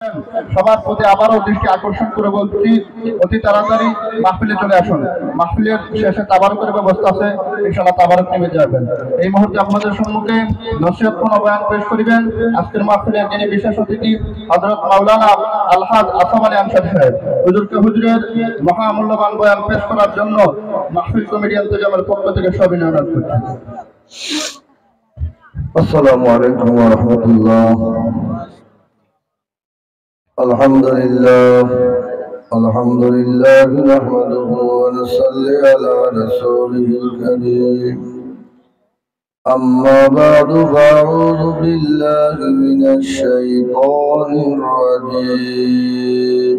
সবার প্রতি আবারও দৃষ্টি আকর্ষণ করে বলছি, অতি তাড়াতাড়ি মাহফিলে চলে আসুন। মাহফিলের শেষে তাবারকের ব্যবস্থা আছে, ইনশাআল্লাহ তাবারক নিয়ে যাবেন। এই মুহূর্তে আপনাদের সম্মুখে নসিহতপূর্ণ বয়ান পেশ করিবেন আজকের মাহফিলের যিনি বিশেষ অতিথি হযরত মাওলানা আলহাজ আসম আলী আনসারী সাহেব। হুজুরকে হুজুরের মহামূল্যবান বয়ান পেশ করার জন্য মাহফিল কমিটি ইন্তজামের পক্ষ থেকে সবিনয় অনুরোধ করছি। আসসালামু আলাইকুম ওয়া রাহমাতুল্লাহ। আলহামদুলিল্লাহ নাহমাদুহু ওয়া নুসাল্লি আলা রাসূলিল কারীম। আম্মা বা'দু ফাআউযু বিল্লাহি মিনাশ শাইতানির রাজীম।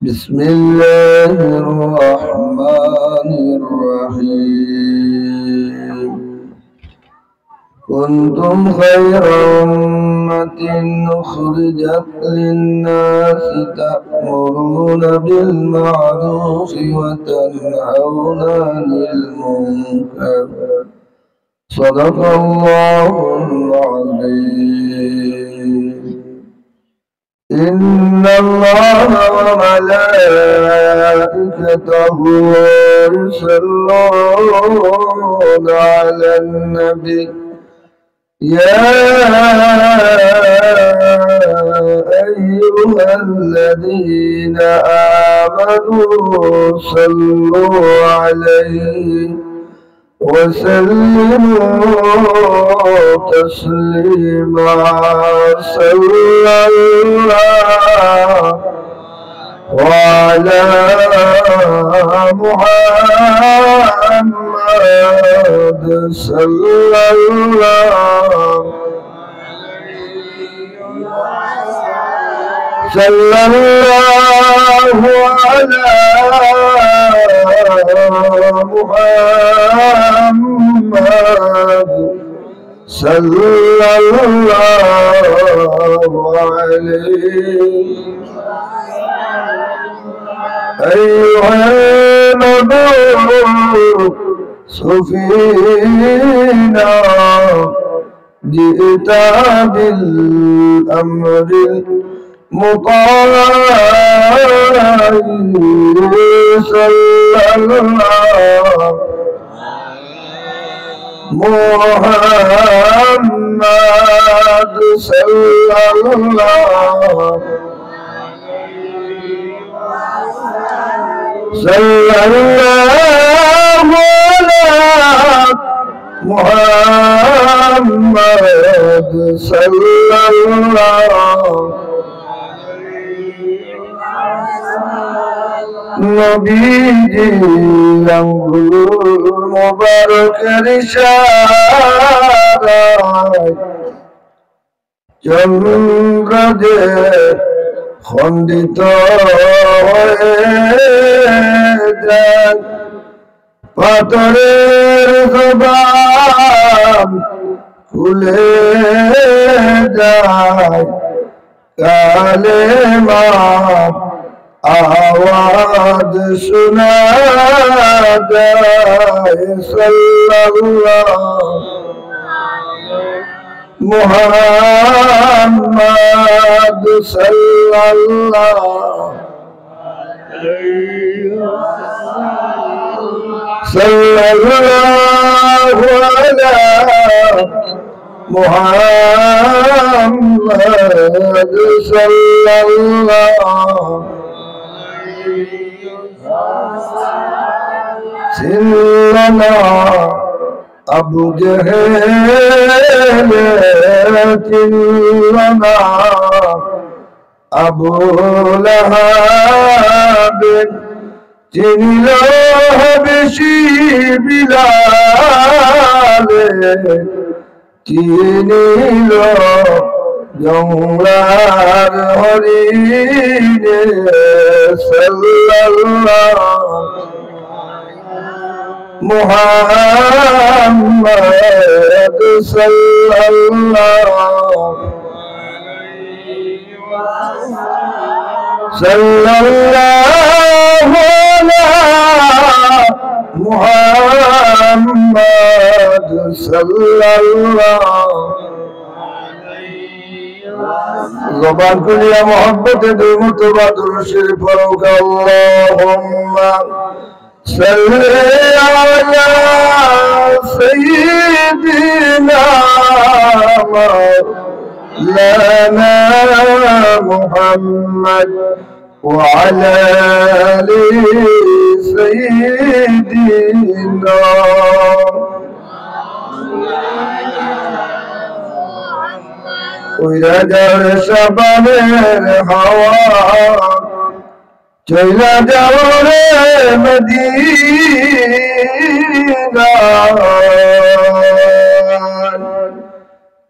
বিসমিল্লাহির রাহমানির রাহিম। كنتم خير أمة أخرجت للناس تأمرون بالمعروف وتنهون عن المنكر صدق الله العظيم. إن الله وملائكته يصلون على النبي يا أيها الذين آمنوا صلوا عليه وسلموا تسليما. صلى الله وعلى محمد صلى الله على محمد صلى الله عليه. أيها المبعوث فينا جئت بالأمر المطاع صلى الله محمد صلى الله صلى الله على محمد صلى الله. নবীজি আঙ্গুল মোবারকের ইশারায় চন্দ্র যে খণ্ডিত হয়ে যায়, পাথরের জবান খুলে যায়, কালেমার আওয়াজ শোনা যায়। সাল্লাল্লাহু মুহাম্মদ সাল্লাল্লাহু সাল্লাল্লাহু আলা মুহাম্মদ সাল্লাল্লাহু ছিলনা আবু জেহেল, ছিলনা আবু লাহাব, চিনিল বেশি বিলাল, চিনিল জংলার হরিণে। সাল্লাল্লাহু মুহাম্মদ সাল্লাল্লাহু সাল্লাল্লাহু আলা মুহাম্মদ সাল্লাল্লাহু জবান খুলিয়া মোহাব্বতে দুই মর্তবা দুরূদ শরীফ পড়ুক। আল্লাহুম্মা সাল্লি আলা সাইয়্যিদিনা مولانا محمد وعلى آل سيدنا ওইরা যার শাবানের হাওয়া চইলা যাও রে মদিনা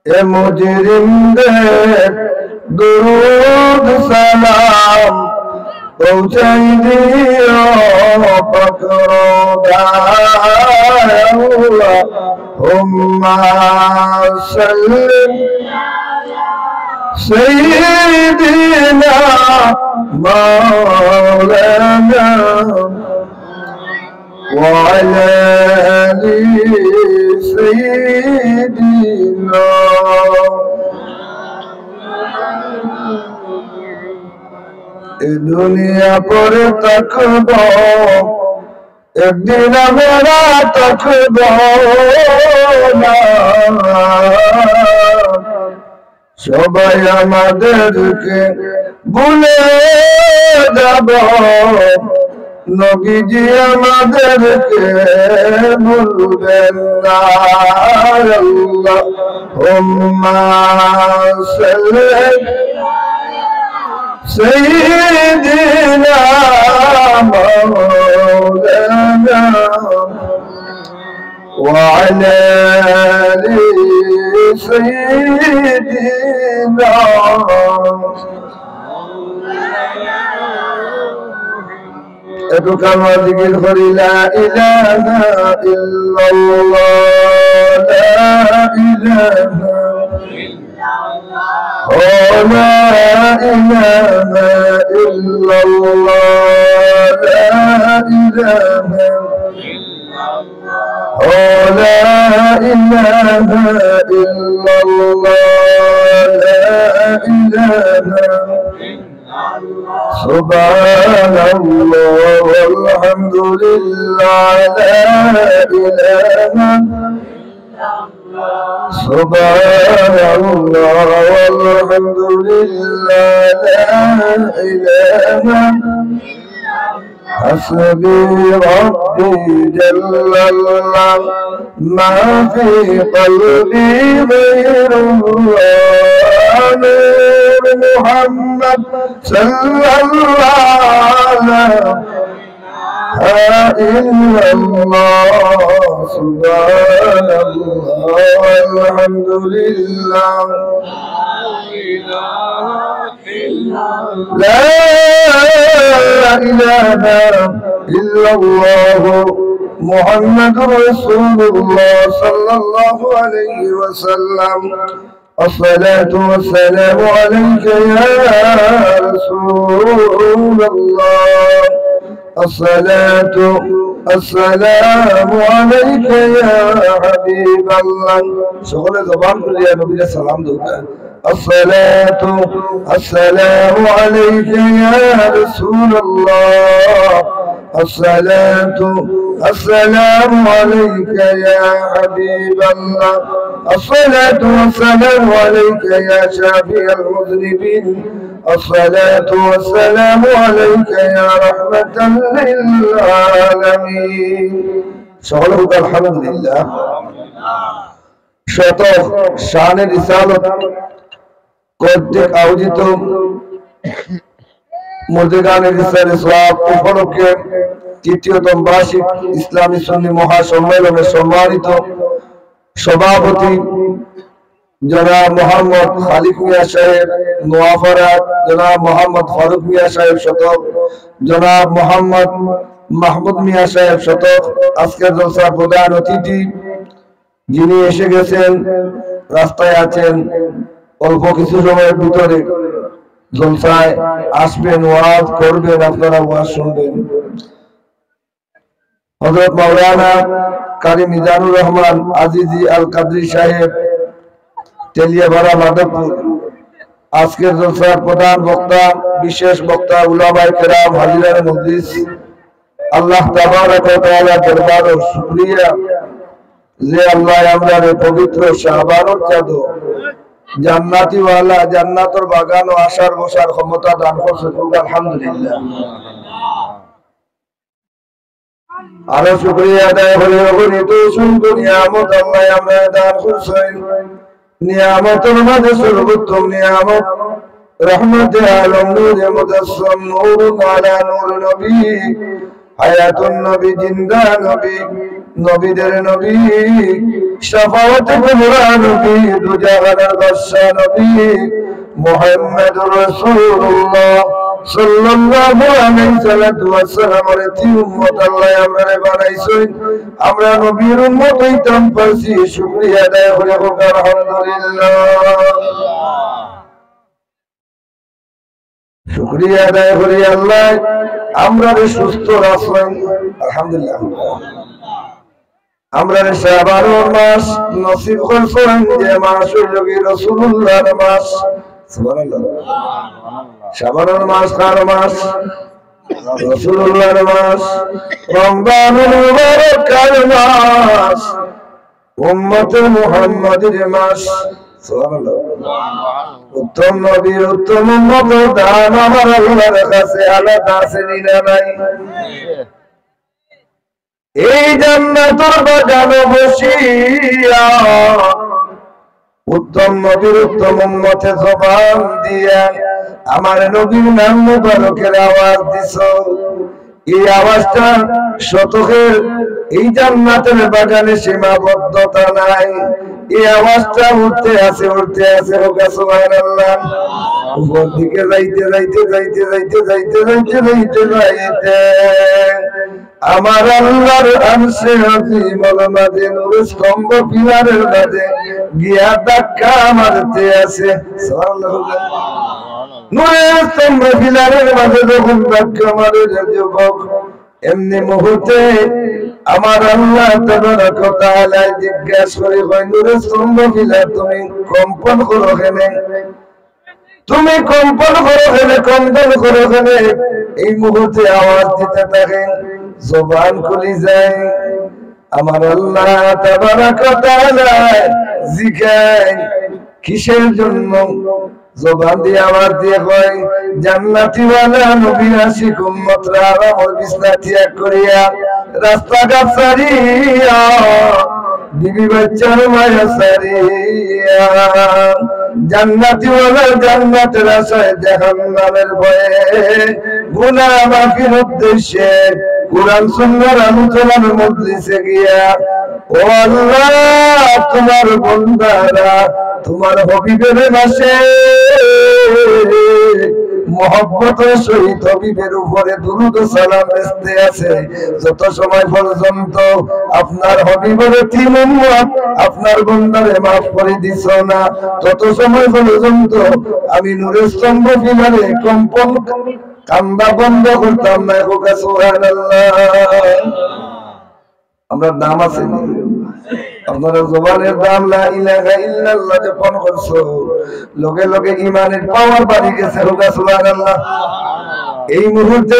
এ মুজরিমদের দুরূদ সালাম পৌঁছাই দিও পাকরগায় আল্লাহুম্মা সাল্লি সাইয়্যিদিনা মাওলানা وعلى آل سيدنا দুনিয়া পরে থাকব একদিন আমরা থাকব না সবাই আমাদেরকে ভুলে যাব নবীজি আমাদেরকে ভুলবেন না আল্লাহুম্মা সাল্লি সাইয়্যিদিনা মাওলানা ওয়া আলা আলি সাইয়্যিদিনা একটু কালমা জিকির করি লা ইলাহা ইল্লাল্লাহ লা ইলাহা ও লা ইলাহা ইল্লাল্লাহ লা ইলাহা ও লা ইলাহা ইল্লাল্লাহ লা ইলাহা سبحان الله والحمد لله لا إله سبحان الله والحمد لله لا إله حسبي ربي جل الله ما في قلبي غير الله نور محمد صلى الله إلا الله سبحان الله والحمد لله لا إله إلا الله محمد رسول الله صلى الله عليه وسلم الصلاة والسلام عليك يا رسول الله الصلاة السلام عليك يا حبيب الله شغل زبان كل يا نبي السلام دوكا الصلاة السلام عليك يا رسول الله الصلاة السلام عليك يا حبيب الله الصلاة والسلام عليك يا شافي المذنبين الصلاة والسلام عليك يا رحمة للعالمين شغلك الحمد لله شطف شان الرسالة কর্তৃক আয়োজিত মুর্দিগানের রিসালে সওয়াব উপলক্ষে তৃতীয়তম বার্ষিক ইসলামী সুন্নি মহাসম্মেলনের সম্মানিত সভাপতি জনাব মোহাম্মদ খালিক মিয়া সাহেব নোয়াফারাত, জনাব মোহাম্মদ ফারুক মিয়া সাহেব শতক, জনাব মোহাম্মদ মাহমুদ মিয়া সাহেব শতক, আজকের জলসার প্রধান অতিথি যিনি এসে গেছেন, রাস্তায় আছেন, অল্প কিছু সময়ের ভিতরে জলসায় আসবেন, ওয়াজ করবেন, আপনারা ওয়াজ শুনবেন। হযরত মাওলানা কারি মিজানুর রহমান আজিজি আল কাদরি সাহেব তেলিয়াপাড়া মাধবপুর, আজকের জলসার প্রধান বক্তা, বিশেষ বক্তা, উলামায়ে কেরাম, হাজিরানে মজলিস, আল্লাহ তাবারক ওয়া তাআলা দরবার ও শুকরিয়া যে আল্লাহ আমাদের পবিত্র শাবানুর চাঁদ জান্নাতি ওয়ালা জান্নাতের বাগান ও আশার বসার ক্ষমতা দান করছে। আলহামদুলিল্লাহ। আরো শুকরিয়া আদায় হলে অগণিত অসংখ্য নিয়ামত আল্লাহ আমরা দান করছেন। নিয়ামতের মাঝে সর্বোত্তম নিয়ামত রহমতে আলম নূরে মুজাসসাম নূরুন আলা নূর নবী, হায়াতুন নবী, জিন্দা নবী, নবীদের নবী, শাফাআতে কুবরা নবী, দুজাহানের বাদশা নবী মুহাম্মদুর রাসূলুল্লাহ সাল্লাল্লাহু আলাইহি ওয়াসাল্লামের উম্মত আল্লাহ আমরারে বানাইছেন। আমরা নবীর উম্মত হইতাম পারছি, শুকরিয়া আদায় করে হোক আলহামদুলিল্লাহ। শুকরিয়া আদায় করি আল্লাহ আমরারে সুস্থ রাখছেন। আলহামদুলিল্লাহ। আমরারে শাবানুর মাস নসিব করছেন, যে মাস হইল কি রাসূলুল্লাহর মাস। সুবহানাল্লাহ। শাবানুর মাস কার মাস? রাসূলুল্লাহর মাস। রমজানুল মুবারক কার মাস? উম্মতে মুহাম্মাদের মাস। সুবহানাল্লাহ। উত্তম নবীর উত্তম উম্মতের দান আমার আল্লাহর কাছে আলাদা আছে না নাই? এই জান্নাতের বাগানে বসিয়া উত্তম নবীর উত্তম উম্মতে জবান দিয়া আমার নবীর নাম মুবারকের আওয়াজ দিছ। এই আওয়াজটা শতকের এই জান্নাতের বাগানে সীমাবদ্ধতা নাই। এই আওয়াজটা উঠতে আছে সুবহানাল্লাহ। উপর দিকে যাইতে যাইতে যাইতে যাইতে যাইতে যাইতে যাইতে যাইতে আমার আল্লাহর আরশে আজিমুল মাঝে নূরের স্তম্ভ পিলারের মাঝে গিয়া ধাক্কা মারতে আছে। সুবহানাল্লাহ। নূরের স্তম্ভ পিলারের মাঝে যখন ধাক্কা মারে যুবক, এমনি মুহূর্তে আমার আল্লাহ তাবারক ওয়া তাআলা জিজ্ঞাসা করে, হয় নূরের স্তম্ভ পিলার তুমি কম্পন করো কেন? তুমি কম্পন করো কেন? কম্পন করো কেন? এই মুহূর্তে আওয়াজ দিতে থাকে, জবান খুলে যায়। আমার আল্লাহ তাবারক ওয়া তাআলা জিজ্ঞাসা কিসের জন্য? জবান দিয়ে আওয়াজ দিয়ে কয়, জান্নাতি ওয়ালা নবীর আশিক উম্মতরা আমার বিছনা ত্যাগ করিয়া রাস্তাঘাট ছাড়িয়া বিবি বাচ্চার মায়া ছাড়িয়া জান্নাতি ওয়ালা জান্নাতের আশায় জাহান্নামের ভয়ে গুনাহ মাফির উদ্দেশ্যে কুরআন সুন্নাহর আলোচনার মজলিসে গিয়া, ও আল্লাহ তোমার বান্দারা তোমার হাবিবের মাসে মহব্বতের সহিত হাবিবের উপরে দুরূদ ও সালাম ভেস্তে আছে। যত সময় পর্যন্ত আপনার হাবিবের তিন উম্মত আপনার বান্দারে maaf করে দিছ না, তত সময় পর্যন্ত আমি নূরের স্তম্ভ পিলারে কম্পন কান্দা বন্ধ করতাম না। সুবহানাল্লাহ। আমরা নাম আছে আপনার জবানের দাম লা ইলাহা ইল্লাল্লাহ যখন করছো, লগে লগে ঈমানের পাওয়ার বাড়ি গেছে। সুবহানাল্লাহ। এই মুহূর্তে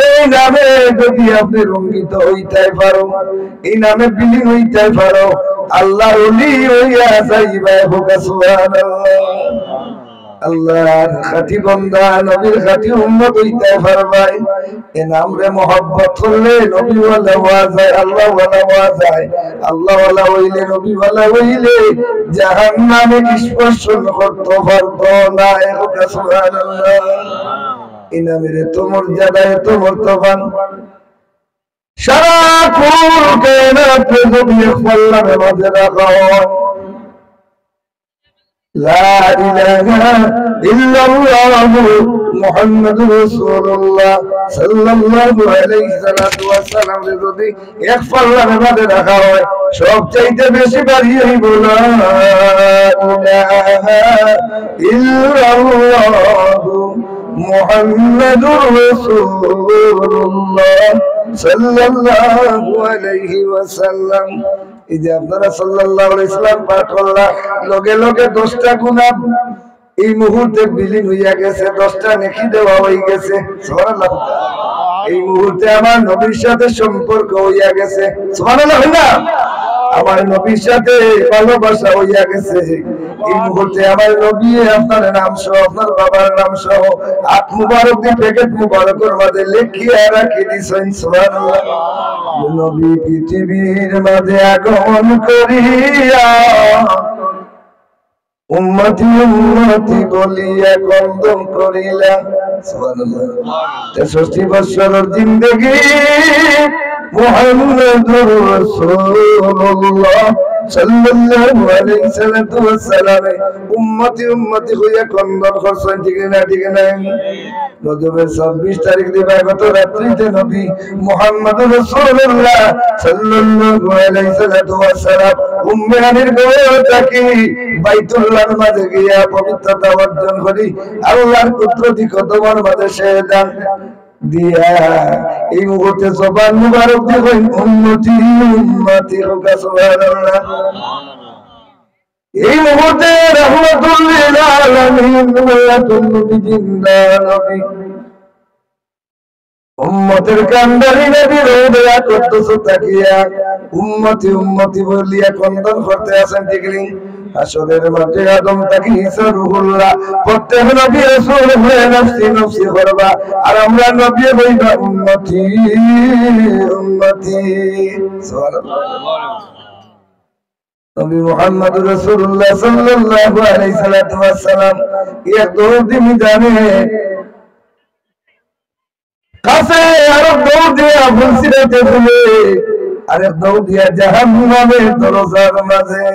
এই নামে যদি আপনি রঙ্গিত হইতে পারো, এই নামে বিলীন হইতে পারো, আল্লাহ ওলি হইয়া যাইবা। সুবহানাল্লাহ। আল্লাহর খাঁটি বান্দা, নবীর খাঁটি উম্মত হইতে পারবাই। এ নামরে মহব্বত করলে নবী ওয়ালা হওয়া যায়, আল্লাহ ওয়ালা হওয়া যায়। আল্লাহ ওয়ালা হইলে, নবী ওয়ালা হইলে জাহান্নামে স্পর্শ করতে পারতো না। সুবহানাল্লাহ। এই নামের এত মর্যাদা, এত মর্তবান, সারা কুল কায়নাতে যদি আল্লাহর মাঝে রাখা হয়, লা ইলাহা ইল্লাল্লাহ মুহাম্মাদুর রাসূলুল্লাহ সাল্লাল্লাহু আলাইহি ওয়াসাল্লাম যদি এক পাল্লার মধ্যে রাখা হয়, সবচাইতে বেশি বাড়ি হইব লা ইলাহা ইল্লাল্লাহ মুহাম্মাদুর রাসূলুল্লাহ সাল্লাল্লাহু আলাইহি ওয়াসাল্লাম। এই যে আপনারা সাল্লাল্লাহু আলাইহি ওয়াসাল্লাম পাঠ করলা, লগে লগে 10টা গুনাহ এই মুহূর্তে বিলীন হইয়া গেছে, 10টা নেকি দেওয়া হয়ে গেছে। সুবহানাল্লাহ। এই মুহূর্তে আমার নবীর সাথে সম্পর্ক হইয়া গেছে। সুবহানাল্লাহ। আমার নবীর সাথে ভালোবাসা হইয়া গেছে। এই মুহূর্তে আমার নবী আপনার নাম সহ, আপনার বাবার নাম সহ হাত মুবারক দিয়ে প্যাকেট মুবারকের মাঝে লিখিয়া রাখি দিছেন। সুবহানাল্লাহ। নবী পৃথিবীর মাঝে আগমন করিয়া উম্মতি উম্মতি বলিয়া কন্দন করিলা। সুবহানাল্লাহ। 63 বছরের জিন্দেগি মুহাম্মদুর রাসূলুল্লাহ সাল্লাল্লাহু আলাইহি ওয়াসাল্লাম উম্মতি উম্মতি হইয়া কন্দন করছেন। ঠিক না? ঠিক না? রজবের 26 তারিখ দিবাগত রাত্রিতে নবী মুহাম্মদুর রাসূলুল্লাহ সাল্লাল্লাহু আলাইহি ওয়াসাল্লাম উম্মে হানির ঘরে থাকি বাইতুল্লাহর মাঝে গিয়া পবিত্রতা অর্জন করি আল্লাহর কুদরতি কদমের মাঝে সেজদান দিয়া এই মুহূর্তে জবান মুবারক দিয়ে উম্মতি উম্মতি হোক। সুবহানাল্লাহ। এই মুহূর্তে রাহমাতুল লিল আলামিন ওয়াতুল নবী জিন্দা নবী উম্মতের কান্দারি নবী রোদয়া করতেছ তাকিয়া উম্মতি উম্মতি বলিয়া কন্দন করতে আছেন। ঠিক নেই? হাসরের মাঠে আদম থেকে ঈসা রূহুল্লাহ প্রত্যেক নবী রাসূল হয়ে নফসি নফসি করবা, আর আমরা নবী হইবা উম্মতি উম্মতি। সুবহানাল্লাহ। নবী মুহাম্মদুর রাসূলুল্লাহ সাল্লাল্লাহু আলাইহি ওয়াসাল্লাম এক দৌড়ি মিজানে কাছে আরো দৌড় দিয়া ফুলসিরাতে ফুলে আরে দৌড় দিয়া জাহান্নামের দরজার মাঝে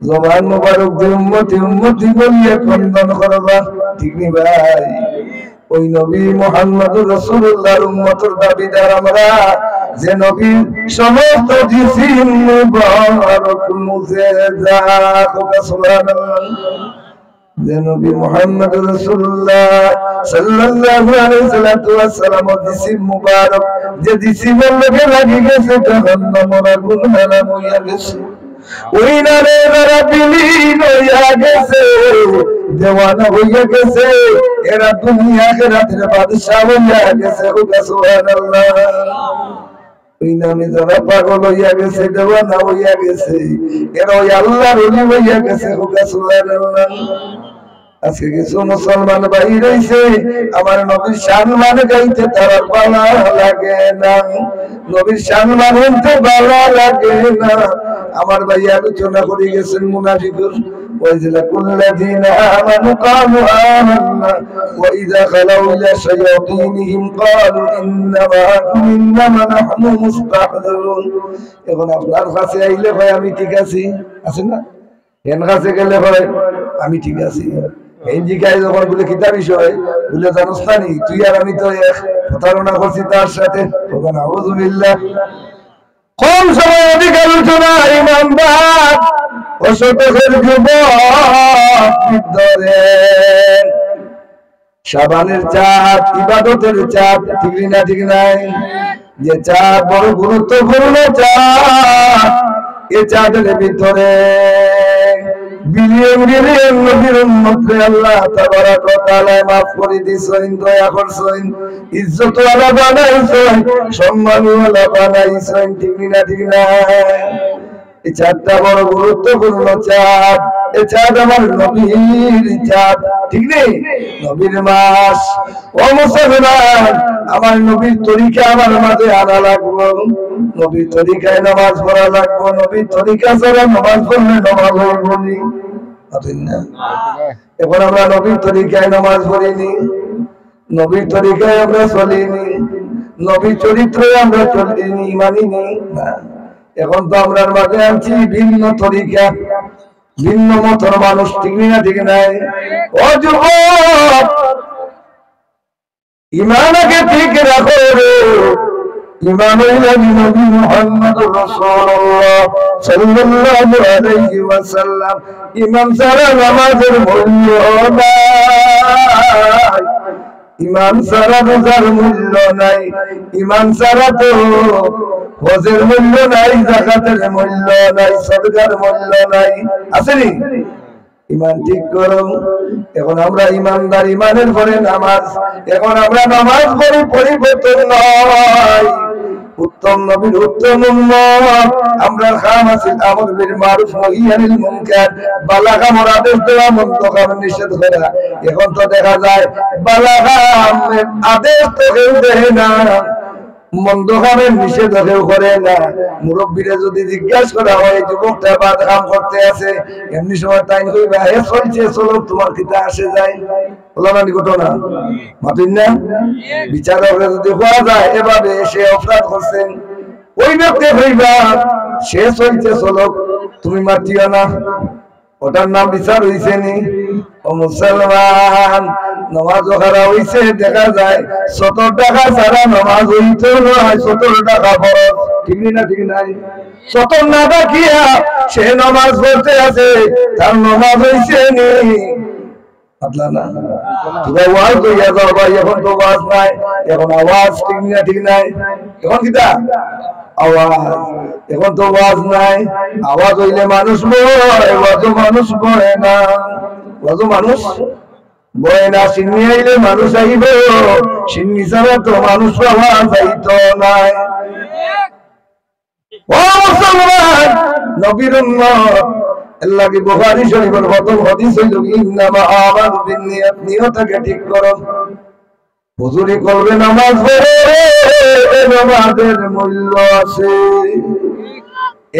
জবান মুবারক দিয়ে উম্মতি উম্মতি বলিয়া কন্দন করবা। ঠিক নি ভাই? ওই নবী মুহাম্মদুর রাসূলুল্লাহর উম্মতের দাবিদার আমরা, যে নবীর সমস্ত জিসিম মুবারক মুছে যাক। সুবহানাল্লাহ। যে নবী মুহাম্মদুর রাসূলুল্লাহ সাল্লাল্লাহু আলাইহি ওয়াসাল্লাম জিসিম মুবারক যে জিসিমের লগে লাগি গেছে জাহান্নামের আগুন হারাম হইয়া গেছে, ওই নারে যারা বিলীন হইয়া গেছে, দেওয়ানা হইয়া গেছে, এরা দুনিয়া আখিরাতের বাদশা হইয়া গেছে। সুবহানাল্লাহ। ওই নামে যারা পাগল হইয়া গেছে, দেওয়ানা হইয়া গেছে, এরা ওই আল্লাহর ওলি হইয়া গেছে। সুবহানাল্লাহ। আজকে কিছু মুসলমান ভাই রয়েছে আমার নবীর সম্মান গাইতে তারা ভালো লাগে না, নবীর সম্মান শুনতে ভালো লাগে না। আমার ভাই আলোচনা করে গেছেন মুনাফিকুর ওয়াইজলা কুল্লাযিনা আমানু ক্বালু আমান্না ওয়া ইযা খালাউ ইলা শায়াতিনহিম ক্বালু ইন্নামা নাহনু মুস্তাহজিরুন। এখন আপনার কাছে আইলে ভাই আমি ঠিক আছি, আছে না? এর কাছে গেলে ভাই আমি ঠিক আছি। এই জিগায় যখন বলে কিতা বিষয় বলে জানোস না নি তুই আর আমি তো এক প্রতারণা করছি তার সাথে। তখন আউযুবিল্লাহ। কোন সময় অধিক আলোচনা ইমানদার ও শতকের যুবক ধরে শাবানের চাঁদ ইবাদতের চাঁদ। ঠিক না? ঠিক নাই? যে চাঁদ বড় গুরুত্বপূর্ণ চাঁদ, এ চাঁদের ভিতরে বিলিয়ন বিলিয়ন নবীর উম্মতকে আল্লাহ তাবারাক ওয়া তাআলা মাফ করে দিছেন, দয়া করছেন, ইজ্জত ওয়ালা বানাইছেন, সম্মান ওয়ালা বানাইছেন। ঠিক না? ঠিক না? এই চাঁদটা বড় গুরুত্বপূর্ণ চাঁদ। এই চাঁদ আমার নবীর চাঁদ। ঠিক নেই? নবীর মাস। ও মুসলমান, আমার নবীর তরিকা আমার মাঝে আনা লাগবে, নবীর তরিকায় নামাজ পড়া লাগবে, নবীর তরিকা ছাড়া নামাজ পড়লে নামাজ হইবনি। এখন আমরা নবীর তরিকায় নামাজ পড়িনি, নবীর তরিকায় আমরা চলিনি, নবীর চরিত্রে আমরা চলিনি, মানিনি না। এখন তো আমরা মাঝে আনছি ভিন্ন তরিকা, ভিন্ন মতের মানুষ। ঠিক না? ঠিক নাই? ও যুবক, ইমানকে ঠিক রাখো রে। ইমান হইল নবী মুহাম্মদুর রাসূলুল্লাহ সাল্লাল্লাহু আলাইহি ওয়াসাল্লাম। ইমান ছাড়া নামাজের মূল্য নাই, ইমান ছাড়া রোজার মূল্য নাই, ইমান ছাড়া তো হজের মূল্য নাই, যাকাতের মূল্য নাই, সদকার মূল্য নাই। আছে নি? ইমান ঠিক করো। এখন আমরা ইমানদার, ইমানের পরে নামাজ। এখন আমরা নামাজ পড়ি, পরিবর্তন নয়। উত্তম নবীর উত্তম উম্মত আমরা। খামাসিল আমর বিল মারুফ ওয়া নাহিল মুনকার, ভালো কামের আদেশ দেওয়া, মন্দ কামের নিষেধ করা। এখন তো দেখা যায় ভালো কামের আদেশ তো কেউ দেয় না, মন্দ কামের নিষেধ কেউ করে না। মুরব্বীরা যদি জিজ্ঞাসা করা হয় যুবকটা বাদ কাম করতে আছে, এমনি সময় তাই কইবা হে চলছে চলো, তোমার কিতা আসে যায়? বলানি ঘটনা মাতুন না। বিচারকরা যদি হওয়া যায় এভাবে সে অপরাধ করছেন, ওই ব্যক্তি কইবা সে চলছে চলো, তুমি মাতিও না, ওটার নাম বিচার হইছে নি? ও মুসলমান, নামাজ খারাপ হইছে, দেখা যায় 70 টাকা ছাড়া নামাজ হইতো নয়, 70 টাকা খরচ। ঠিক না? ঠিক নাই? 70 না দেখিয়া সে নামাজ পড়তে আছে, তার নামাজ হইছে নি? পাতলা না। তোরা ওয়াজ কইয়া যাও ভাই, এখন তো ওয়াজ নাই, এখন আওয়াজ। ঠিক না? ঠিক নাই? এখন কিটা আওয়াজ, এখন তো ওয়াজ নাই। আওয়াজ হইলে মানুষ বয়, ওয়াজও মানুষ বয় না, ওয়াজও মানুষ বয় না। সিন্নি আইলে মানুষ আইব, সিন্নি ছাড়া তো মানুষ পাওয়া যাইতো নাই। ও মুসলমান, নবীর উম্মত, আল্লাহকে বুখারী শরীফের প্রথম হাদিস হইল ইন্নামা আমালু বিন্নিয়াত, নিয়তকে ঠিক করো। হুজুরি করবে নামাজ পড়ে, নামাজের মূল্য আছে।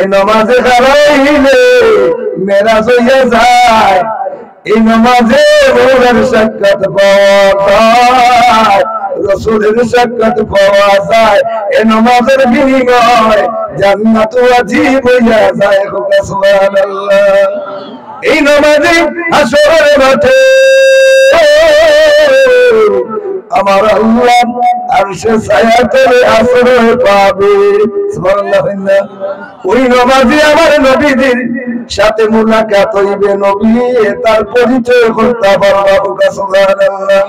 এই নামাজে হারাইলে মেরাজ হইয়া যায়, এই নামাজে নূরের সাক্ষাৎ পাওয়া যায়, রাসূলের সাক্ষাৎ পাওয়া যায়। এই নামাজের বিনিময় জান্নাত ওয়াজিব হইয়া যায়। সুবহানাল্লাহ। এই নামাজে হাসরের মাঠে আমার আল্লাহ আরশে ছায়া তলে আশ্রয় পাবে। সুবহানাল্লাহ। ওই নামাজে আমার নবীদের সাথে মুলাকাত হইবে, নবী তার পরিচয় করতে পারবে। সুবহানাল্লাহ।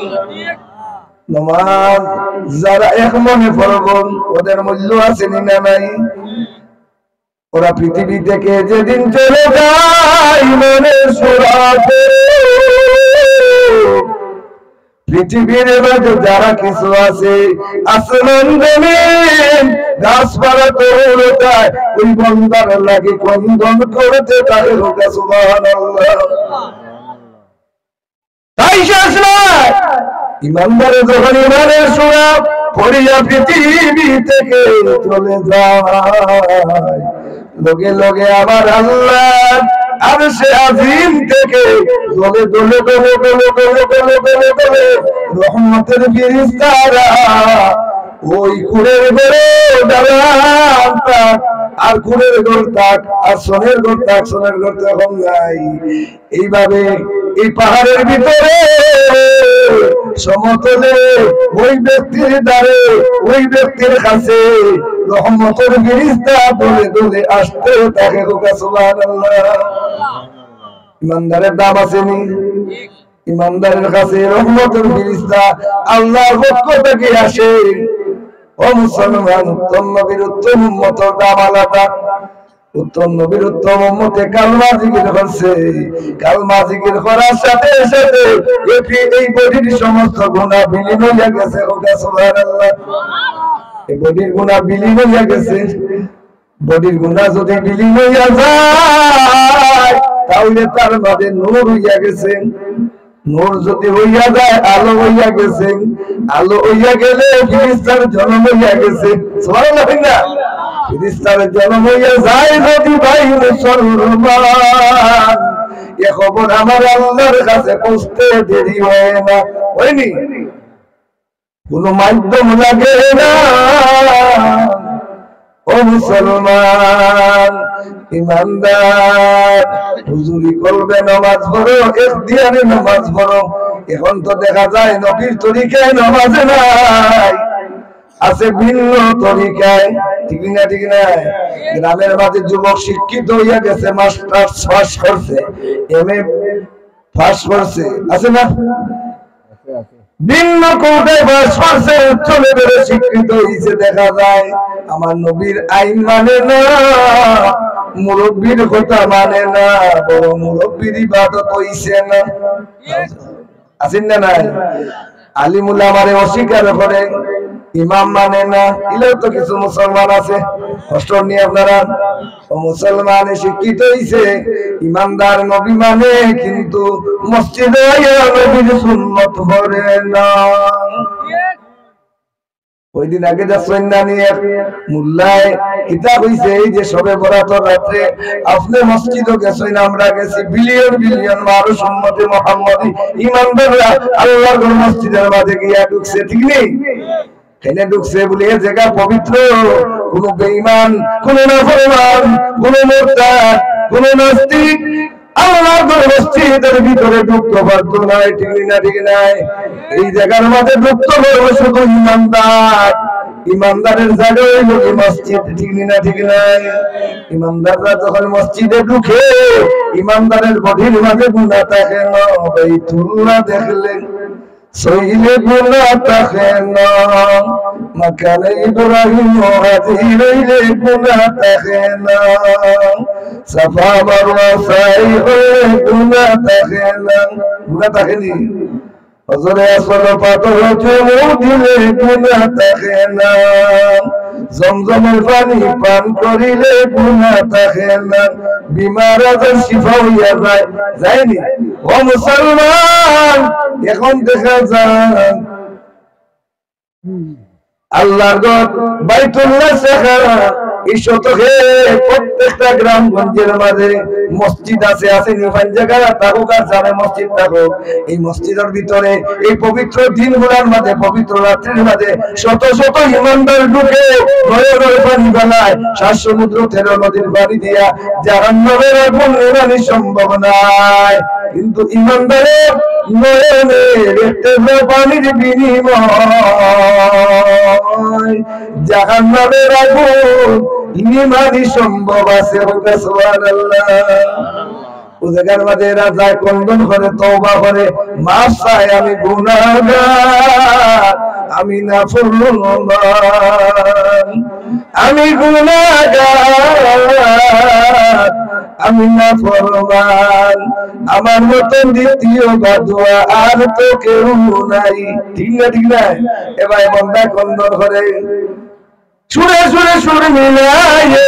নামাজ যারা এক মনে পড়ব, ওদের মূল্য আছে না নাই? ওরা পৃথিবী থেকে যেদিন চলে যায় মনে সুরাতে, পৃথিবীর মাঝে যারা কিছু আছে, আসমান জমিন গাছপালা তরুলতায়, ওই বন্দার লাগে ক্রন্দন করতে থাকে। সুবহানাল্লাহ। তাই শেষ নয়, ইমানদারে যখন ইমানের সুরা পড়িয়া পৃথিবী থেকে চলে যায়, লগে লগে আমার আল্লাহ আরশে আজিম থেকে দলে দলে দলে দলে দলে দলে দলে দলে রহমতের ফেরেশতারা ওই কুড়ের ঘরে দাঁড়ান থাক, আর কুড়ের ঘর থাক, আর সোনের ঘর থাক, সোনের ঘর তখন নাই। এইভাবে এই পাহাড়ের ভিতরে সমতলে ওই ব্যক্তির দ্বারে, ওই ব্যক্তির কাছে রহমতের ফেরেশতা দলে দলে আসতে থাকে। সুবহানাল্লাহ। ইমানদারের দাম আছে নি? ইমানদারের কাছে রহমতের ফেরেশতা আল্লাহর পক্ষ থেকে আসে। ও মুসলমান, উত্তম নবীর উত্তম উম্মতের দাম আলাদা। উত্তম নবীর উত্তম উম্মতে কালমা জিকির করছে, কালমা জিকির করার সাথে সাথে এই বডির সমস্ত গুনাহ বিলীন হয়ে গেছে। সুবহানাল্লাহ। এই বডির গুনাহ বিলীন হয়ে গেছে। বডির গুনাহ যদি বিলীন হইয়া যায় তাহলে তার মাঝে নূর হইয়া গেছে। নূর যদি হইয়া যায় আলো হইয়া গেছে। আলো হইয়া গেলে ফেরেশতার জন্ম হইয়া গেছে। সুবহানাল্লাহ। ফেরেশতার জন্ম হইয়া যায় যদি ভাই মুসলমান, এ খবর আমার আল্লাহর কাছে পৌঁছতে দেরি হয় না। হয়নি? কোন মাধ্যম লাগে না। ও মুসলমান, ইমানদার, হুজুরি করবে নামাজ পড়ো, ইখতিয়ারে নামাজ পড়ো। এখন তো দেখা যায় নবীর তরিকায় নামাজ নাই, আছে ভিন্ন তরিকায়। ঠিক না? ঠিক না? গ্রামের মাঝে যুবক শিক্ষিত হইয়া গেছে, মাস্টার্স পাস করছে, এমএ পাস করছে, আছে না? ভিন্ন কোটায় বাস করছে, চলে বেড়ে শিক্ষিত হয়েছে। দেখা যায় আমার নবীর আইন মানে না, মুরব্বীর কথা মানে না, বড় মুরব্বীর ইবাদত হইছে না। আছেন না নাই? আলিমুল আমারে অস্বীকার করে, ইমাম মানে না, এলেও তো কিছু মুসলমান আছে কষ্ট নিয়ে আপনারা। ও মুসলমানে শিক্ষিত হইছে, ইমানদার নবী মানে, কিন্তু মসজিদে নবীর সুন্নত করে না। ওই দিন আগে যা সন্না নিয়ে মোল্লায় কিতাব হইছে, এই যে সবে বরাতর রাত্রে আপনি মসজিদও গেছেন, আমরা গেছি, বিলিয়ন বিলিয়ন মানুষ উম্মতে মুহাম্মাদি ইমানদাররা আল্লাহর মসজিদের মাঝে গিয়া ঢুকছে, ঠিক নেই? এনে ঢুকছে বলে এ জায়গা পবিত্র, কোন বেঈমান, কোন নাফরমান, কোন মুরতাদ, কোন নাস্তিক আল্লাহর মসজিদের ভিতরে ঢুকতে পারতো না, ঠিক না? ঠিক নাই? এই জায়গার মাঝে ঢুকতে পারবে শুধু ইমানদার। ইমানদারের জায়গা হইল মসজিদ, ঠিক না? ঠিক নাই? ইমানদাররা যখন মসজিদে ঢুকে, ইমানদারের বডির মাঝে গুনাহ থাকে না, বাইতুল্লাহ দেখলেন সইলে গুনাহ থাকে না, মাকানে ইব্রাহিম হাজির হইলে গুনাহ থাকে না, সাফা মারওয়া সাই হইলে গুনাহ থাকে না। গুনাহ থাকেনি? হযরত আসল পাথর চুমু দিলে গুনাহ থাকে না, জমজমের পানি পান করিলে গুনাহ থাকে না, বিমার আজের শিফা হইয়া যায়, যায়নি? ও মুসলমান, এখন দেখা যায় আল্লাহর ঘর বাইতুল্লাহ সেখানে এই শতকে প্রত্যেকটা গ্রামগঞ্জের মাঝে মসজিদ আছে। আসেনি? জায়গা থাকুক আর জানে মসজিদ থাকুক, এই মসজিদের ভিতরে এই পবিত্র দিনগুলোর মাঝে, পবিত্র রাত্রির মাঝে শত শত ইমানদার ঢুকে ঘরে ঘরে পানি বানায়, 7 সমুদ্র 13 নদীর পানি দিয়া জাহান্নামের আগুন নেভানো সম্ভব নাই। কিন্তু ইমানদারের নয়নের একটা পানির বিনিময় জাহান্নামের আগুন নিভানো সম্ভব আছে। সুবহানাল্লাহ। ও জায়গার মাঝে এরা যায়, কন্দন করে, তওবা করে, মাফ চায়, আমি গুনাহগার, আমি নাফরমান, আমি গুনাহগার, আমি নাফরমান, আমার মতন দ্বিতীয় বাদুয়া আর তো কেউ নাই। ঠিক না? ঠিক না? এবার বন্দা কন্দন করে, সুরে সুরে সুর মিলায়ে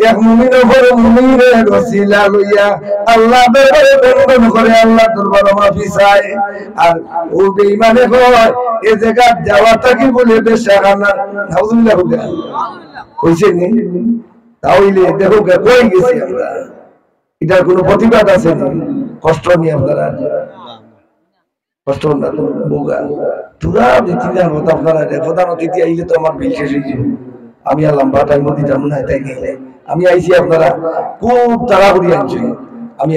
এক মুমিন উপর মুমিনের ওসিলা লইয়া আল্লাহ দরবারে বন্দন করে, আল্লাহ দরবারে মাফি চায়। আর ও বেঈমানে কয় এই জায়গা যাওয়াটা কি বলে বেশারানা, নাউজুবিল্লাহ কইছে নি? তাহলে দেখো কই গেছি আমরা, এটার কোনো প্রতিবাদ আছে নি? কষ্ট নিয়ে আপনারা কষ্ট না তো বোগা তুরা দিতিনার কথা আপনারা প্রধান অতিথি আইলে তো আমার বিল শেষ হয়ে যাবে। আমি আর লম্বা টাইম দিতাম না, তাই নিলে আমি আইছি, আপনারা খুব তাড়াহুড়ি আনছি, আমি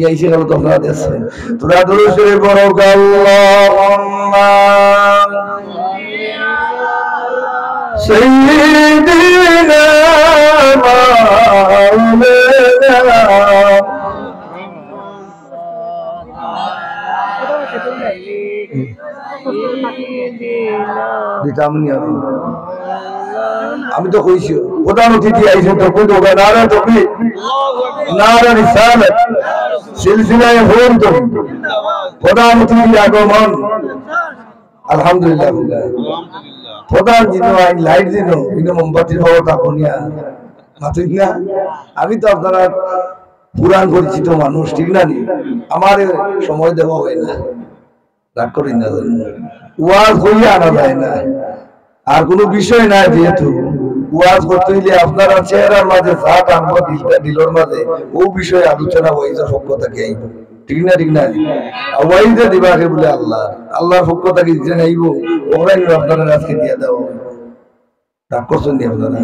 আইছি গেল তো আপনারা দেখছেন। তোরা দরুদে বড় আল্লাহুম্মা সাইয়্যিদিনা মাওলানা আমি তো কইছি প্রধান অতিথি আইছেন তো কই দেবো নারা তকবি নারা রিসালাত সিলসিলায়ে হুম তো প্রধান অতিথি আগমন আলহামদুলিল্লাহ। প্রধান দিন লাইট দিন মোমবাতির হওয়া তাপনিয়া মাতুই না। আমি তো আপনারা পুরান পরিচিত মানুষ, ঠিক না? নি আমার সময় দেওয়া হয় না, রাগ করি না, ওয়াজ হইলে আনা যায় না, আর কোনো বিষয় নাই। যেহেতু ওয়াজ করতে হইলে আপনারা চেহারার মাঝে যা টানবো দিলর মাঝে ও বিষয়ে আলোচনা ওয়াইজের পক্ষ থেকে আইব, ঠিক না? ঠিক না? ওয়াইজে দিবাকে বলে আল্লাহ আল্লাহর পক্ষ থেকে যে আইব ওরাই আপনারা আজকে দিয়ে দাও, রাগ করছেন নি আপনারা?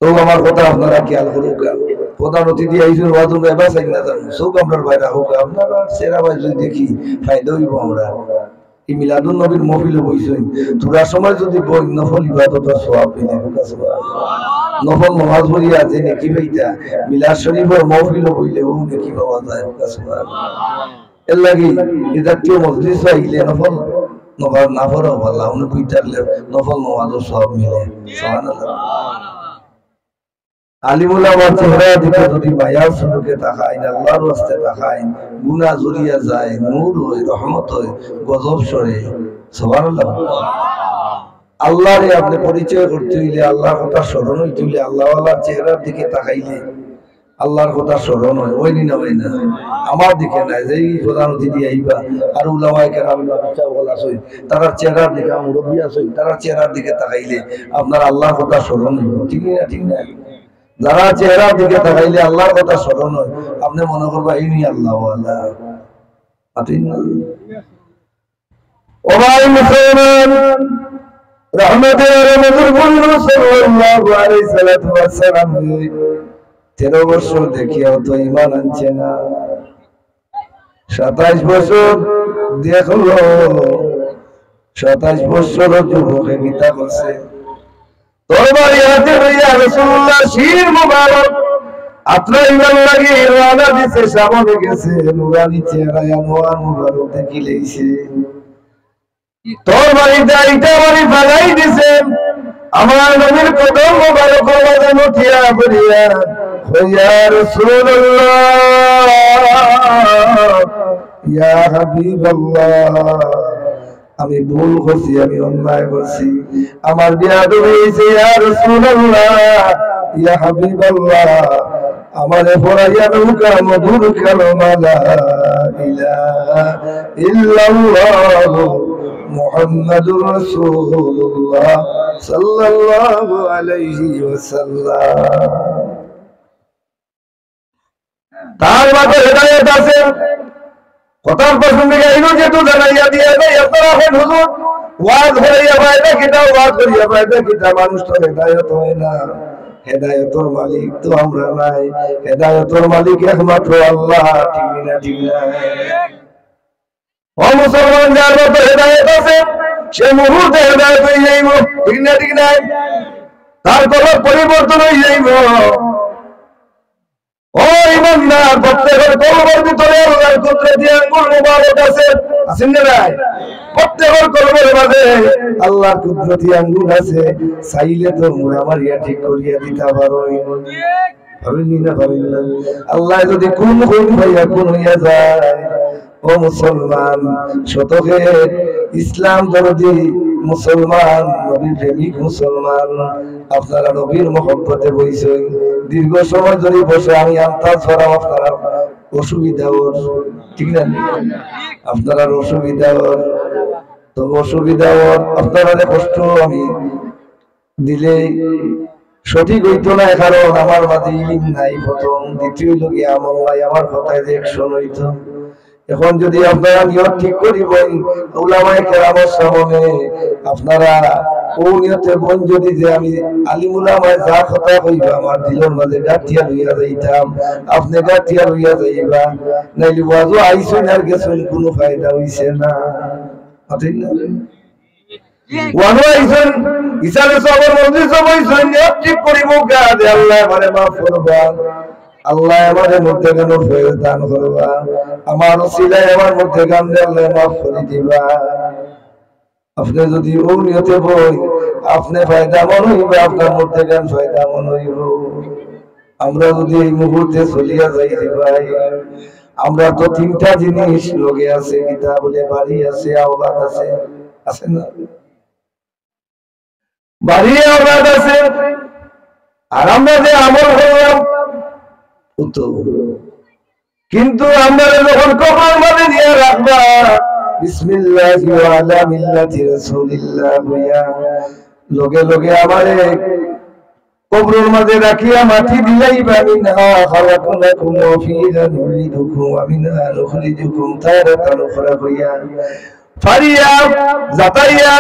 তো আমার কথা আপনারা খেয়াল করুক। প্রধান অতিথি আইসেন ওয়াজ এবার চাই না জানো সব আপনার বাইরা হোক, আপনারা সেরা ভাই যদি দেখি ফায়দা হইব। আমরা এই মিলাদুন নবীর মহফিলে বইছেন, তোরা সময় যদি বই নফল ইবাদতের সওয়াব পেলে, নফল নামাজ পড়িয়া যে নেকি পাইতা, মিলাদ শরীফের মহফিলে বইলে ও নেকি পাওয়া যায়। এর লাগি এই জাতীয় মজলিস আইলে নফল নফল না পড়াও ভালো, উনি কইতারলে নফল নামাজের সওয়াব মিলে। সুবহানাল্লাহ। আলিমুল আমার চেহারা দিকে যদি মায়ার সুযোগে তাকাইন, আল্লাহর রাস্তে তাকাইন, গুনাহ জড়িয়া যায়, নূর হয়, রহমত হয়, গজব সরে। সুবহানাল্লাহ। আল্লাহরে আপনি পরিচয় করতে হইলে, আল্লাহর কথা স্মরণ হইতে হইলে, আল্লাহওয়ালার চেহারার দিকে তাকাইলে আল্লাহর কথা স্মরণ হয়। ওই দিন হয় না, আমার দিকে নাই যে প্রধান অতিথি আইবা আর উলামায়ে কেরাম আছে তার চেহারার দিকে, মুরব্বী আছে তার চেহারার দিকে তাকাইলে আপনার আল্লাহর কথা স্মরণ হইব। ঠিক না? ঠিক না? যারা চেহারার দিকে তাকাইলে আল্লাহর কথা স্মরণ হয়, আপনি মনে করবা এই নিয়ে আল্লাহওয়ালা। ও ভাই মুসলমান, রহমতের নবীর বন্ধু সাল্লাল্লাহু আলাইহি সাল্লাম 13 বছর দেখিয়াও তো ঈমান আনছে না। 27 বছর দেখলো, 27 বছর যুবকে গীতা করছে। তরবারি হাতে লইয়া রাসূলুল্লাহ শির মুবারক আত্রা ঈমান লাগি রানা দিছে, সামনে গেছে নুরানি চেহারা আনোয়ার মুবারক দেখি লইছে। তরবারি দাইটা বাড়ি ফালাই দিছে, আমার নবীর কদম মুবারক মাঝে মুঠিয়া পড়িয়া, ইয়া রাসূলুল্লাহ ইয়া হাবিবাল্লাহ, আমি ভুল করছি, আমি অন্যায় করছি, আমার বিয়াদব হইছে। ইয়া রাসূলুল্লাহ ইয়া হাবিবাল্লাহ, আমারে পড়াইয়া নৌকা মধুর কালমা লা ইলাহা ইল্লাল্লাহ মুহাম্মাদুর রাসূলুল্লাহ সাল্লাল্লাহু আলাইহি ওয়াসাল্লাম। তার মাঝে হেদায়েত আছে। কথার প্রসঙ্গে গাইলো যে তো জানাইয়া দিয়া দেয় আপনারা এখন হুজুর ওয়াজ করিয়া পাইবে কিটা, ওয়াজ করিয়া পাইবে কিটা, মানুষ তো হেদায়েত হয় না। হেদায়েতের মালিক তো আমরা নাই, হেদায়েতের মালিক একমাত্র আল্লাহ। ঠিক না? ঠিক না? ও মুসলমান, যার মতো হেদায়েত আছে সে মুহূর্তে হেদায়েত হয়ে যাইব। ঠিক না? ঠিক না? তার কোনো পরিবর্তন হয়ে যাইব। ও ইমানদার, প্রত্যেকের কলবের ভিতরে আল্লাহর কুদরতি আঙ্গুল মুবারক আছে। আছেন না নাই? প্রত্যেকের কলবের মাঝে আল্লাহর কুদরতি আঙ্গুল আছে। চাইলে তো মুড়ামারিয়া ঠিক করিয়া দিতে পারো। ভাবেননি না? ভাবেন না? আল্লাহ যদি কোন ভাইয়া কোন হইয়া যায়। ও মুসলমান, শতকে ইসলাম দরদি মুসলমান, নবী প্রেমিক মুসলমান, আপনারা নবীর মহব্বতে বইছেন। দীর্ঘ সময় ধরে বসে আমি আন্তাজ ছড়াও, আপনারা অসুবিধা ওর। ঠিক না? আপনারা অসুবিধা ওর, তো অসুবিধা ওর আপনারা কষ্ট আমি দিলে সঠিক হইতো না, কারণ আমার মাঝে ইলম নাই প্রথম, দ্বিতীয় লোকে আমল নাই, আমার কথায় যে একশন হইতো। এখন যদি আপনারা নিয়ত ঠিক করিবেন উলামায়ে কেরামের সামনে, আপনারা ও নিয়তে বন যদি যে আমি আলিম উলামায়ে যা কথা কইবা আমার দিলের মাঝে গাঠিয়া লইয়া যাইতাম, আপনি গাঠিয়া লইয়া যাইবা, নাইলে ওয়াজও আইছেন আর গেছেন, কোনো ফায়দা হইছে না। ঠিক না? ওয়াজও আইছেন, ইসালে সবার মজলিসও বইছেন, নিয়ত ঠিক করিব গাদে আল্লাহ আমারে মাফ করবা, আল্লাহ আমাদের মধ্যে কেন ফেরত দান করবা, আমার ওসিলায় আমার মধ্যে গান আল্লাহ মাফ করে দিবা। আপনি যদি ও নিয়তে বই, আপনি ফায়দা মন হইবে, আপনার মধ্যে গান ফায়দা মন হইব। আমরা যদি এই মুহূর্তে চলিয়া যাই রে ভাই, আমরা তো 3টা জিনিস লগে আছে, কিতা বলে বাড়ি আছে, আওলাদ আছে। আছে না? বাড়ি আওলাদ আছে। আর আমরা যে আমল করলাম কিন্তু আমরা যখন কবর মাঝে নিয়ে রাখবা বিসমিল্লাহি ওয়া আলা মিল্লাতি রাসূলিল্লাহ হইয়া, লগে লগে আমারে কবরের মাঝে রাখিয়া মাটি দিলাইবা, মিনহা খালাকনাকুম ওয়া ফিহা নুঈদুকুম ওয়া মিনহা নুখরিজুকুম তারাতান উখরা হইয়া, ফারিয়া জাতাইয়া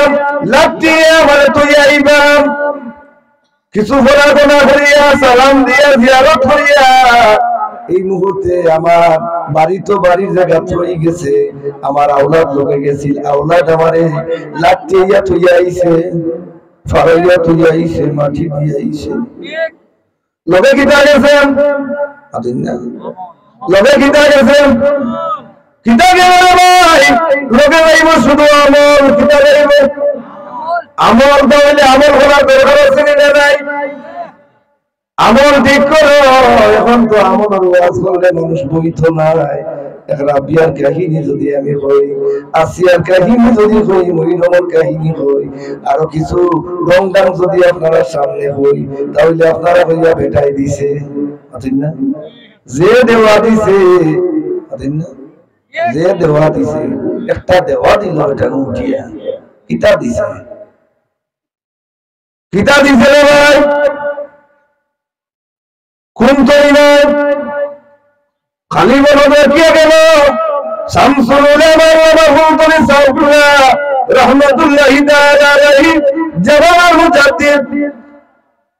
লাতিয়া আমারে তুইয়াইবা, কিছু পড়াশোনা করিয়া সালাম দিয়া জিয়ারত করিয়া। এই মুহূর্তে আমার বাড়ি তো বাড়ির জায়গা থই গেছে, আমার আওলাদ লোকে গেছিল, আওলাদ আমারে লাটিয়া থইয়া আইছে, ফারাইয়া থইয়া আইছে, মাটি দিয়া আইছে। লোকে কিতা গেছেন? আদিন না লোকে কিতা গেছেন? কিতা গেল ভাই? লোকে যাইব শুধু আমল, কিতা যাইব আমল, তাহলে আমল করার দরকার আছে না নাই? আমল ঠিক করো। এখন তো আমলের ওয়াজ করলে মানুষ বইত নাই। এক রাবিয়ার কাহিনী যদি আমি হই, আসিয়ার কাহিনী যদি হই, মরিয়মের কাহিনী হই, আরো কিছু রংডাং যদি আপনারা সামনে হই, তাহলে আপনারা হইয়া ভেটাই দিছে না, যে দেওয়া দিছে না, যে দেওয়া দিছে, একটা দেওয়া দিল এটা উঠিয়া কিতা দিছে, কিতা দিছে রে ভাই, কোন তৈরি নয় খালি বলো দেখিয়ে গেল শামসুল উলামা ওয়া মাহমুদুল সাউফুল্লাহ রাহমাতুল্লাহি তাআলা আলাইহি জামাল মুজাদ্দিদ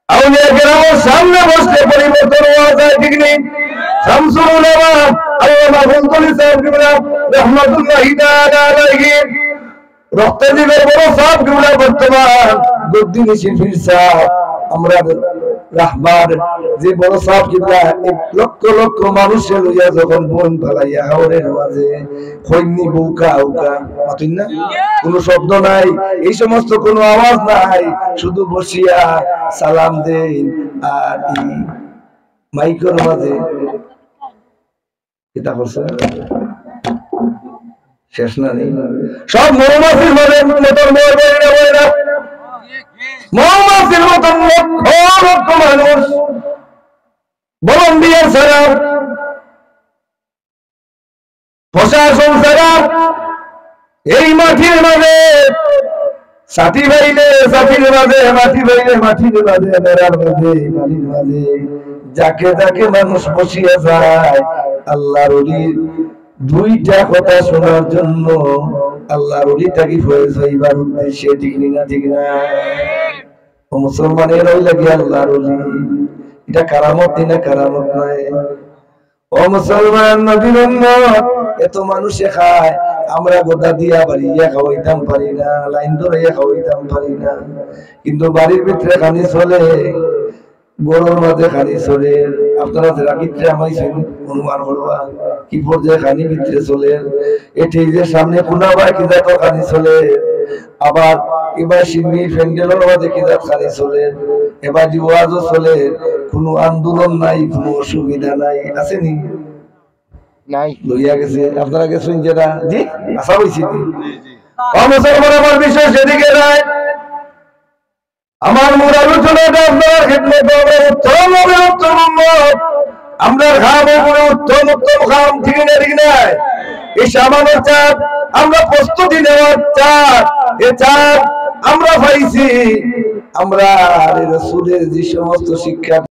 আউলিয়া কেরামের সামনে বসলে পরিবর্তন হওয়া যায়, ঠিক নেই? শামসুল উলামা ওয়া মাহমুদুল সাউফুল্লাহ রাহমাতুল্লাহি তাআলা আলাইহি রক্তজীবের বড় সাহেব কিবলা বর্তমান গদ্দিনী শিল্পীর সাহেব আমরা রাহবার যে বড় সাহেব কিবলা লক্ষ লক্ষ মানুষের লইয়া যখন বোন পালাইয়া হাওরের মাঝে খৈনি বউকা উকা মাতুন না, কোনো শব্দ নাই, এই সমস্ত কোনো আওয়াজ নাই, শুধু বসিয়া সালাম দেন আর এই মাইকের মাঝে এটা করছে শেষ না নেই, সব মৌমাছির মতন মৌমাছির মতন লক্ষ লক্ষ মানুষ ভলান্টিয়ার ছাড়া, প্রশাসন ছাড়া এই মাটির মাঝে সাথী ভাইলে সাথীর মাঝে, মাটি ভাইলে মাটির মাঝে, বেড়ার মাঝে, বালির মাঝে যাকে যাকে মানুষ বসিয়া যায় আল্লাহর ওলির দুইটা কথা শোনার জন্য, আল্লাহর ওলিটাকে ফয়েজ হইবার উদ্দেশ্যে, ঠিক না ঠিক না? ও মুসলমানের ওই লাগে আল্লাহর ওলি, এটা কারামত না কারামত নয়। ও মুসলমান নবীর উম্মত, এত মানুষে খায়, আমরা গোদা দিয়া বাড়িয়া খাওয়াইতাম পারি না, লাইন ধরাইয়া খাওয়াইতাম পারি না, কিন্তু বাড়ির ভিতরে খানি চলে, গরুর মাঝে খানি চলে। আপনারা যারা ভিতরে আমাইছেন অনুমান করবা কি পর্যায়ে খানি ভিতরে চলে, এটি যে সামনে পুনাবা কি জাত খানি চলে, আবার এবার সিঙ্গি ফ্যান্ডেলের মাঝে কি জাত খানি চলে, এবার ওয়াজও চলে, কোনো আন্দোলন নাই, কোনো অসুবিধা নাই, আসেনি নাই লইয়া গেছে। আপনারা গেছেন যেটা জি আশা হয়েছি মুসলমান আমার বিষয় সেদিকে নাই। আমার মূল আলোচনাটা আপনারা খেদমত হবে উত্তম হবে, উত্তম আমরা খাম উপরে উত্তম উত্তম খাম, ঠিক না ঠিক নাই? এই সামান্য চাপ আমরা প্রস্তুতি নেওয়ার চাপ, এ চাপ আমরা পাইছি, আমরা রাসূলের যে সমস্ত শিক্ষা